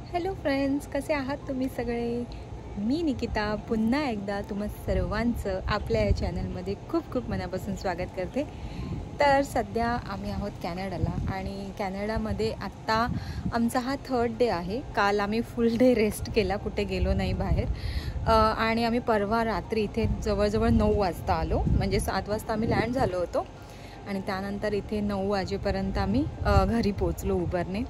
Hello friends, कसे आहात तुम्ही सगळे? मी निकिता पुन्हा एकदा तुम्हा सर्वांचं आपल्या या चॅनलमध्ये खूप खूप मनापासून स्वागत करते. तर सध्या आम्ही आहोत कॅनडाला आणि कॅनडामध्ये आत्ता आमचा हा 3rd डे आहे. काल आम्ही फुल डे रेस्ट केला, कुठे गेलो नाही बाहेर. आणि आम्ही परवा रात्री इथे जवळजवळ 9 वाजता आलो, म्हणजे 7 वाजता आम्ही लँड झालो होतो आणि त्यानंतर इथे 9 वाजेपर्यंत आम्ही घरी पोचलो उबरने.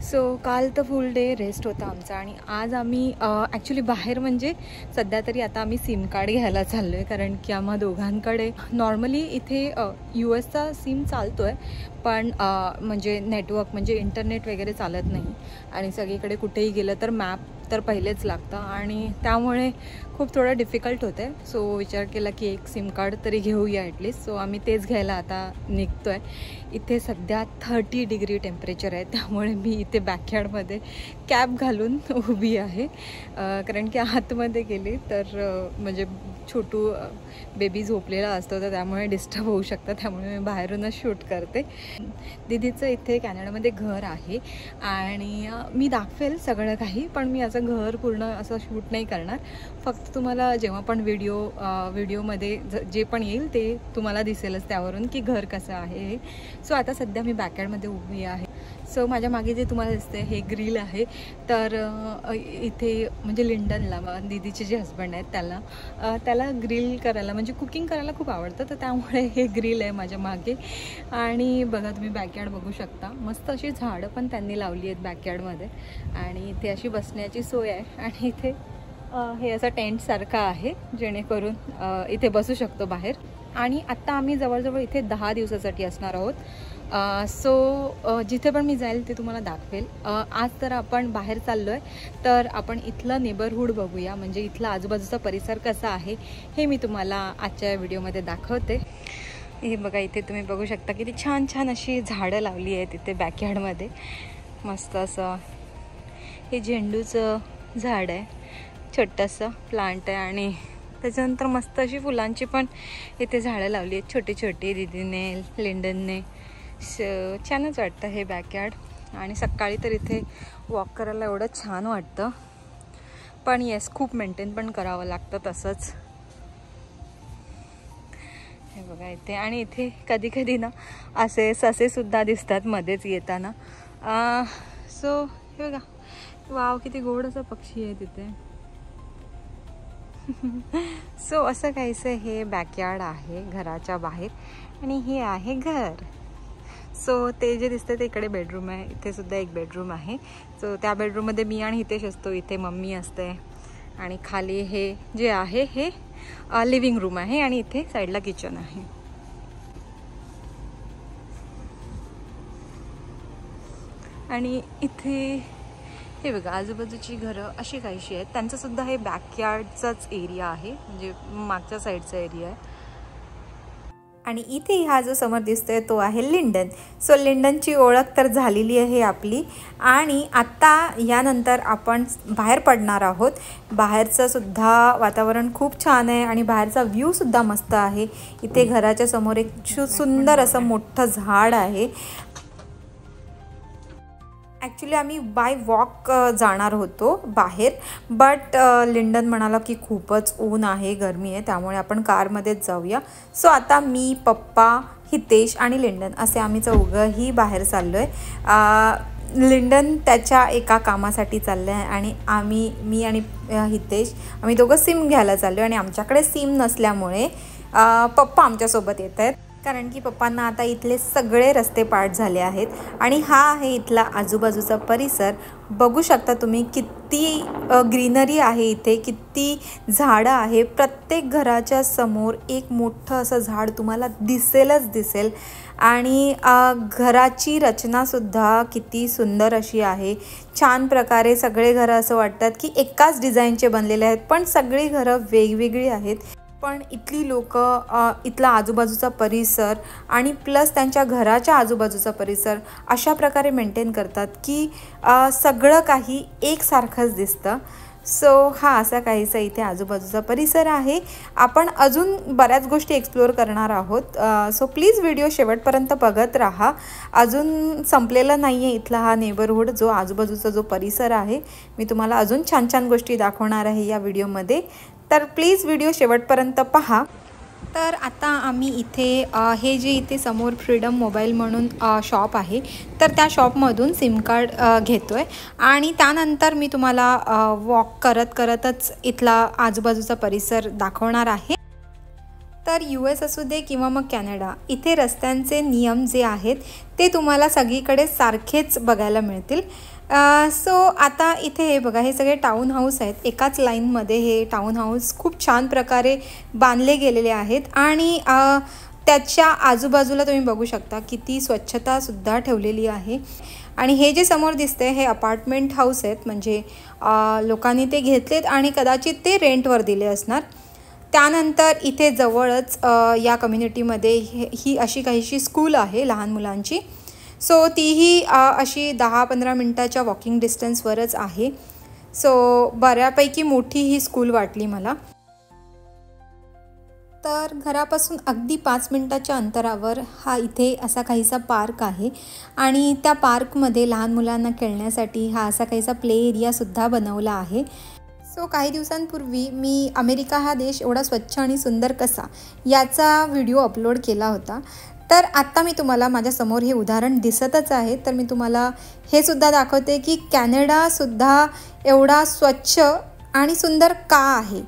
सो काल तर फुल डे रेस्ट होता आमचा आणि आज आम्ही ॲक्च्युली बाहेर म्हणजे सध्या तरी आता आम्ही सिम कार्ड घ्यायला चाललो आहे, कारण की आम्हा दोघांकडे नॉर्मली इथे US चा सिम चालतो आहे, पण म्हणजे नेटवर्क म्हणजे इंटरनेट वगैरे चालत नाही आणि सगळीकडे कुठेही गेलं तर मॅप तर पहिलेच लागतं आणि त्यामुळे खूप थोडं डिफिकल्ट होतं आहे. सो विचार केला की एक सिम कार्ड तरी घेऊया ॲटलिस्ट. सो आम्ही तेच घ्यायला आता निघतो आहे. इथे सध्या 30 डिग्री टेम्परेचर आहे, त्यामुळे मी इथे बॅकयार्डमध्ये कॅप घालून उभी आहे, कारण की आतमध्ये गेले तर म्हणजे छोटू बेबी झोपलेला असतो, तर त्यामुळे डिस्टर्ब होऊ शकतं, त्यामुळे मी बाहेरूनच शूट करते. दीदीचं इथे कॅनडामध्ये घर आहे आणि मी दाखवेल सगळं काही, पण मी असं घर पूर्ण असं शूट नाही करणार. फक्त तुम्हाला जेव्हा पण व्हिडिओमध्ये जे पण येईल ते तुम्हाला दिसेलच त्यावरून की घर कसं आहे. सो आता सध्या मी बॅकयार्डमध्ये उभी आहे. सो माझ्या मागे जे तुम्हाला दिसते हे ग्रिल आहे. तर इथे म्हणजे लिंडनला दीदीचे जे हस्बंड आहेत त्याला ग्रिल करायला म्हणजे कुकिंग करायला खूप आवडतं, तर त्यामुळे हे ग्रिल आहे माझ्या मागे. आणि बघा तुम्ही बॅकयार्ड बघू शकता, मस्त अशी झाडं पण त्यांनी लावली आहेत बॅकयार्डमध्ये आणि इथे अशी बसण्याची सोय आहे आणि इथे हे असं टेंटसारखं आहे, जेणेकरून इथे बसू शकतो बाहेर. आणि आत्ता आम्ही जवळजवळ इथे 10 दिवसासाठी असणार आहोत. सो जिथे पण मी जाईल ते तुम्हाला दाखवेल. आज तर आपण बाहेर चाललो आहे, तर आपण इथलं नेबरहूड बघूया, म्हणजे इथला आजूबाजूचा परिसर कसा आहे हे मी तुम्हाला आजच्या व्हिडिओमध्ये दाखवते. हे बघा, इथे तुम्ही बघू शकता किती छान छान अशी झाडं लावली आहेत इथे बॅकयार्डमध्ये. मस्त असं हे झेंडूचं झाड आहे, छोटंसं प्लांट आहे आणि त्याच्यानंतर मस्त अशी फुलांची पण इथे झाडं लावली आहेत छोटी छोटी दीदीने, लिंडनने. छानच वाटतं हे बॅकयार्ड. आणि सकाळी तर इथे वॉक करायला एवढं छान वाटतं, पण येस खूप मेंटेन पण करावं लागतं तसंच. हे बघा इथे, आणि इथे कधी कधी ना असे ससेसुद्धा दिसतात मध्येच येताना. सो हे बघा, वाव किती गोड असं पक्षी आहे तिथे. सो असं काहीसं हे बॅकयार्ड आहे घराच्या बाहेर आणि हे आहे घर. सो ते जे दिसतं ते इकडे बेडरूम आहे, इथे सुद्धा एक बेडरूम आहे. सो त्या बेडरूममध्ये मी आणि हितेश असतो, इथे मम्मी असते आणि खाली हे जे आहे हे लिव्हिंग रूम आहे आणि इथे साईडला किचन आहे. आणि इथे हे बघा आजूबाजूची घरं अशी काहीशी आहेत, त्यांचं सुद्धा हे बॅकयार्डचाच एरिया आहे, म्हणजे मागच्या साईडचा एरिया आहे. आणि इथे हा जो समोर दिसतोय तो आहे लिंडन. सो लिंडनची ओळख तर झालेली आहे आपली आणि आत्ता यानंतर आपण बाहेर पडणार आहोत. बाहेरचं सुद्धा वातावरण खूप छान आहे आणि बाहेरचा व्ह्यूसुद्धा मस्त आहे. इथे घराच्या समोर एक सुंदर असं मोठं झाड आहे. ॲक्च्युली आम्ही बाय वॉक जाणार होतो बाहेर, बट लिंडन म्हणाला की खूपच ऊन आहे, गरमी आहे, त्यामुळे आपण कारमध्येच जाऊया. सो आता मी, पप्पा, हितेश आणि लिंडन असे आम्ही चौघंही बाहेर चाललो आहे. लिंडन त्याच्या एका कामासाठी चाललं आहे आणि मी आणि हितेश आम्ही दोघं सिम घ्यायला चाललो आहे. आणि आमच्याकडे सिम नसल्यामुळे पप्पा आमच्यासोबत येत आहेत, कारण की पप्पांना आता इथले सगळे रस्ते पाठ झाले आहेत. आणि हा आहे इथला आजूबाजूचा परिसर. बघू शकता तुम्ही किती ग्रीनरी आहे इथे, किती झाडं आहे. प्रत्येक घराच्या समोर एक मोठं असं झाड तुम्हाला दिसेलच दिसेल. आणि घराची रचनासुद्धा किती सुंदर अशी आहे. छान प्रकारे सगळे घरं असं वाटतात की एकाच डिझाईनचे बनलेले आहेत, पण सगळी घरं वेगवेगळी आहेत. पण इथली लोक इथला आजूबाजूचा परिसर आणि प्लस त्यांच्या घराच्या आजूबाजूचा परिसर अशा प्रकारे मेंटेन करतात की सगळं काही एकसारखंच दिसतं. सो हा असा काहीसा इथे आजूबाजूचा परिसर आहे. आपण अजून बऱ्याच गोष्टी एक्सप्लोअर करणार आहोत. सो प्लीज व्हिडिओ शेवटपर्यंत बघत राहा. अजून संपलेला नाही आहे इथला हा नेबरहूड, जो आजूबाजूचा जो परिसर आहे. मी तुम्हाला अजून छान छान गोष्टी दाखवणार आहे या व्हिडिओमध्ये, तर प्लीज व्हिडिओ शेवटपर्यंत पहा. तर आता आम्ही इथे हे जे इथे समोर फ्रीडम मोबाईल म्हणून शॉप आहे, तर त्या शॉपमधून सिम कार्ड घेतो आहे आणि त्यानंतर मी तुम्हाला वॉक करतच इथला आजूबाजूचा परिसर दाखवणार आहे. तर US असू दे किंवा मग कॅनडा, इथे रस्त्यांचे नियम जे आहेत ते तुम्हाला सगळीकडे सारखेच बघायला मिळतील. सो आता इथे हे बघा, हे सगळे टाऊन हाऊस आहेत. एकाच लाईनमध्ये हे टाऊन हाऊस खूप छान प्रकारे बांधले गेलेले आहेत आणि त्याच्या आजूबाजूला तुम्ही बघू शकता किती स्वच्छतासुद्धा ठेवलेली आहे. आणि हे जे समोर दिसते हे अपार्टमेंट हाऊस आहेत, म्हणजे लोकांनी ते घेतलेत आणि कदाचित ते रेंटवर दिले असणार. त्यानंतर इथे जवळच या कम्युनिटीमध्ये ही अशी काहीशी स्कूल आहे लहान मुलांची. सो तीही अशी 10-15 मिनटाच्या वॉकिंग डिस्टन्सवरच आहे. सो बऱ्यापैकी मोठी ही स्कूल वाटली मला. तर घरापासून अगदी 5 मिनटाच्या अंतरावर हा इथे असा काहीसा पार्क आहे आणि त्या पार्कमध्ये लहान मुलांना खेळण्यासाठी हा असा काहीसा प्ले एरियासुद्धा बनवला आहे. सो काही दिवसांपूर्वी मी अमेरिका हा देश एवढा स्वच्छ आणि सुंदर कसा याचा व्हिडिओ अपलोड केला होता. तर आत्ता मी तुम्हाला माझ्यासमोर हे उदाहरण दिसतच आहे, तर मी तुम्हाला हे सुद्धा दाखवते की कॅनडासुद्धा एवढा स्वच्छ आणि सुंदर का आहे.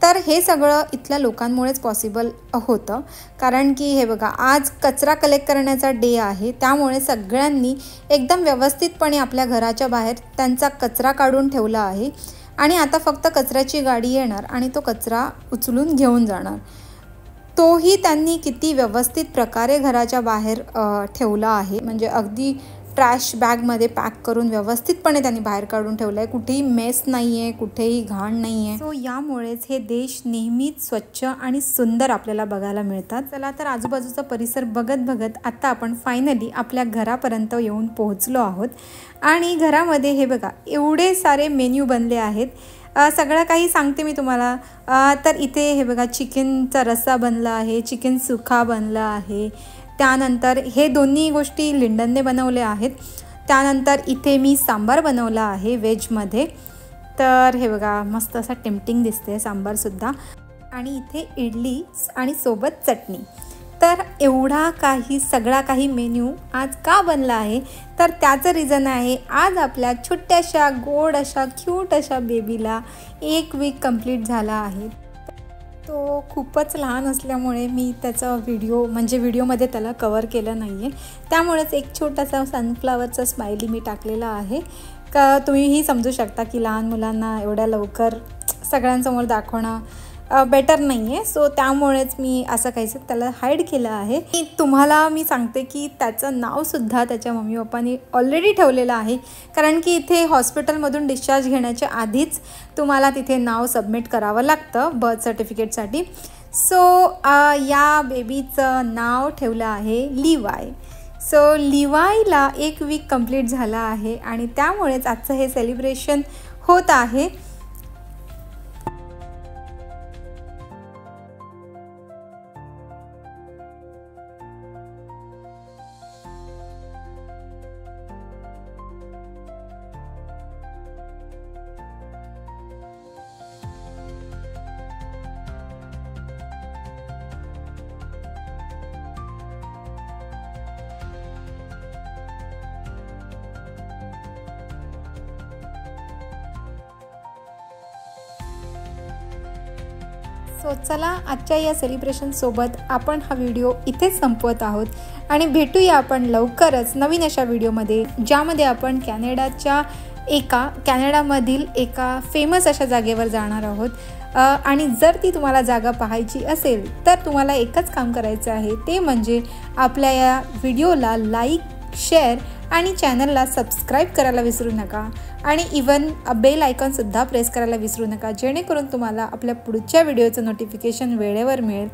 तर हे सगळं इथल्या लोकांमुळेच पॉसिबल होतं, कारण की हे बघा, आज कचरा कलेक्ट करण्याचा डे आहे. त्यामुळे सगळ्यांनी एकदम व्यवस्थितपणे आपल्या घराच्या बाहेर त्यांचा कचरा काढून ठेवला आहे आणि आता फक्त कचऱ्याची गाडी येणार आणि तो कचरा उचलून घेऊन जाणार. तोही त्यांनी किती व्यवस्थित प्रकारे घराच्या बाहेर ठेवला आहे, म्हणजे अगदी ट्रॅश बॅगमध्ये पॅक करून व्यवस्थितपणे त्यांनी बाहेर काढून ठेवलं आहे. कुठेही मेस नाही आहे, कुठेही घाण नाही आहे. सो यामुळेच हे देश नेहमीच स्वच्छ आणि सुंदर आपल्याला बघायला मिळतात. चला तर आजूबाजूचा परिसर बघत बघत आता आपण फायनली आपल्या घरापर्यंत येऊन पोहोचलो आहोत. आणि घरामध्ये हे बघा, एवढे सारे मेन्यू बनले आहेत. सगळं काही सांगते मी तुम्हाला. तर इथे हे बघा, चिकनचा रस्सा बनला आहे, चिकन सुखा बनला आहे. त्यानंतर हे दोन्ही गोष्टी लिंडनने बनवल्या आहेत. त्यानंतर इथे मी सांबार बनवला आहे व्हेजमध्ये. तर हे बघा, मस्त असा टेम्पटिंग दिसते सांबारसुद्धा. आणि इथे इडली आणि सोबत चटणी. तर एवढा सगळा काही मेन्यू आज का बनला आहे, तर त्याचं रिझन आहे, आज आपल्या छोट्याशा गोड अशा क्यूट अशा बेबीला 1 वीक कंप्लीट झाला आहे. तो खूपच लहान असल्यामुळे मी त्याचा व्हिडिओमध्ये त्याला कवर केलं नाही आहे. त्यामुळेच एक छोटासा सनफ्लावरचा स्माइली मी टाकलेला आहे. का तुम्हीही समजू शकता की लहान मुलांना एवढ्या लवकर सगळ्यांसमोर दाखवणं बेटर नाही आहे. सो त्यामुळेच मी असं काहीसं त्याला हाईड केलं आहे. तुम्हाला मी सांगते की त्याचं नावसुद्धा त्याच्या मम्मी पप्पांनी ऑलरेडी ठेवलेलं आहे, कारण की इथे हॉस्पिटलमधून डिस्चार्ज घेण्याच्या आधीच तुम्हाला तिथे नाव सबमिट करावं लागतं बर्थ सर्टिफिकेटसाठी. सो या बेबीचं नाव ठेवलं आहे लिवाय. सो लिवायला 1 वीक कंप्लीट झाला आहे आणि त्यामुळेच आजचं हे सेलिब्रेशन होत आहे. सो चला, आजच्या या सेलिब्रेशनसोबत आपण हा व्हिडिओ इथेच संपवत आहोत आणि भेटूया आपण लवकरच नवीन अशा व्हिडिओमध्ये, ज्यामध्ये आपण कॅनडामधील एका फेमस अशा जागेवर जाणार आहोत. आणि जर ती तुम्हाला जागा पाहायची असेल तर तुम्हाला एकच काम करायचं आहे, ते म्हणजे आपल्या या व्हिडिओला लाईक, शेअर आणि चॅनलला सबस्क्राईब करायला विसरू नका आणि इवन बेल आयकॉनसुद्धा प्रेस करायला विसरू नका, जेणेकरून तुम्हाला आपल्या पुढच्या व्हिडिओचं नोटिफिकेशन वेळेवर मिळेल.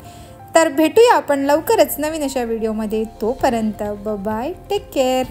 तर भेटूया आपण लवकरच नवीन अशा व्हिडिओमध्ये. तोपर्यंत बाय, टेक केअर.